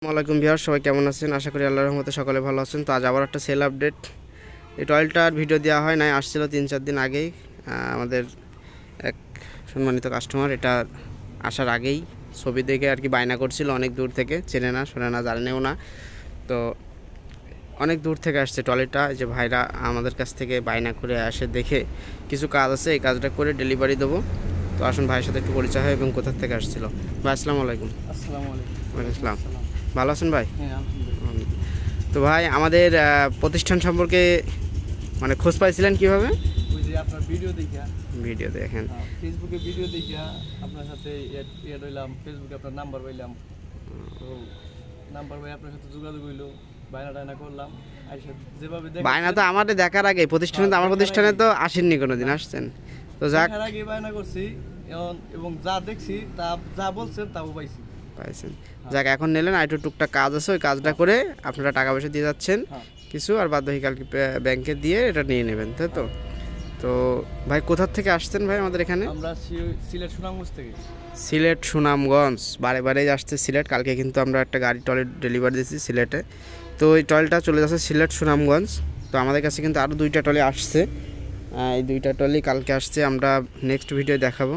আসসালামাইকুম ভিউয়ার্স, সবাই কেমন আছেন? আশা করি আল্লাহর রহমতে সকলে ভালো আছেন। তো আজ আবার একটা সেল আপডেট। এই টয়েলটার ভিডিও দেওয়া হয় নাই, আসছিল 3-4 দিন আগেই। আমাদের এক সম্মানিত কাস্টমার এটা আসার আগেই ছবি দেখে আর কি বায়না করছিল, অনেক দূর থেকে, চেনে না শোনে না জানেও না। তো অনেক দূর থেকে আসছে টয়লেটটা, যে ভাইরা আমাদের কাছ থেকে বায়না করে আসে দেখে কিছু কাজ আছে, এই কাজটা করে ডেলিভারি দেবো। তো আসুন ভাইয়ের সাথে একটু পরিচয় হয় এবং কোথা থেকে আসছিল। ভাই আসসালামু আলাইকুম। আসসালামু আলাইকুম। ওয়ালাইকুম আসসালাম। ভালো আছেন ভাই? হ্যাঁ, আলহামদুলিল্লাহ। তো ভাই আমাদের প্রতিষ্ঠান সম্পর্কে মানে খোঁজ পাইছিলেন কিভাবে? ওই যে আপনার ভিডিও দেখা, ভিডিও দেখেন। ফেসবুকে ভিডিও দেখা আপনার সাথে এড হইলাম, ফেসবুকে আপনার নাম্বার পাইলাম। তো নাম্বার পাই আপনার সাথে যোগাযোগ হইলো, বায়না টায়না করলাম। আইসা যেভাবে বায়না তো আমাদের দেখার আগে প্রতিষ্ঠানে, তো আমার প্রতিষ্ঠানে তো আসেননি কোনোদিন, আসছেন তো যাক দেখার আগে বায়না করছি এবং যা দেখছি তা যা বলছেন তাও পাইছি। পাইছেন, যাক এখন নিলেন। আর একটু টুকটাক কাজ আছে, ওই কাজটা করে আপনারা টাকা পয়সা দিয়ে যাচ্ছেন কিছু, আর বাদ বাকি কালকে ব্যাংকে দিয়ে এটা নিয়ে নেবেন, তাই তো? তো ভাই কোথা থেকে আসছেন ভাই আমাদের এখানে? আমরা সিলেট সুনামগঞ্জ থেকে। সিলেট সুনামগঞ্জ, বারে বারেই আসছে সিলেট। কালকে কিন্তু আমরা একটা গাড়ি টয়লেট ডেলিভারি দিয়েছি সিলেটে। তো এই টয়লেটটা চলে যাচ্ছে সিলেট সুনামগঞ্জ। তো আমাদের কাছে কিন্তু আরও 2টা ট্রলি আসছে, এই 2টা ট্রলি কালকে আসছে, আমরা নেক্সট ভিডিও দেখাবো।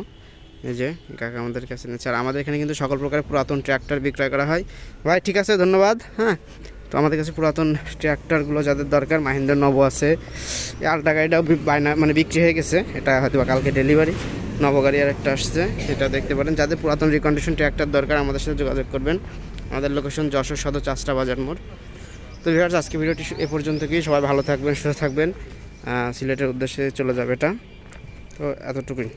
এই যে কাকা আমাদের কাছে নিচ্ছে। আর আমাদের এখানে কিন্তু সকল প্রকারের পুরাতন ট্র্যাক্টর বিক্রয় করা হয়। ভাই ঠিক আছে, ধন্যবাদ। হ্যাঁ, তো আমাদের কাছে পুরাতন ট্র্যাক্টরগুলো যাদের দরকার, মাহিন্দ্র নব আছে, এই আলটা গাড়িটাও বায়না মানে বিক্রি হয়ে গেছে, এটা হয়তো বা কালকে ডেলিভারি। নব গাড়ি আর একটা আসছে, সেটা দেখতে পারেন। যাদের পুরাতন রিকন্ডিশন ট্র্যাক্টর দরকার আমাদের সাথে যোগাযোগ করবেন। আমাদের লোকেশন যশোর সদর চাষটা বাজার মোড়। তো ভিউয়ার্স, আজকে ভিডিওটি এ পর্যন্ত কি, সবাই ভালো থাকবেন, সুস্থ থাকবেন। সিলেটের উদ্দেশ্যে চলে যাবে এটা, তো এতটুকুই।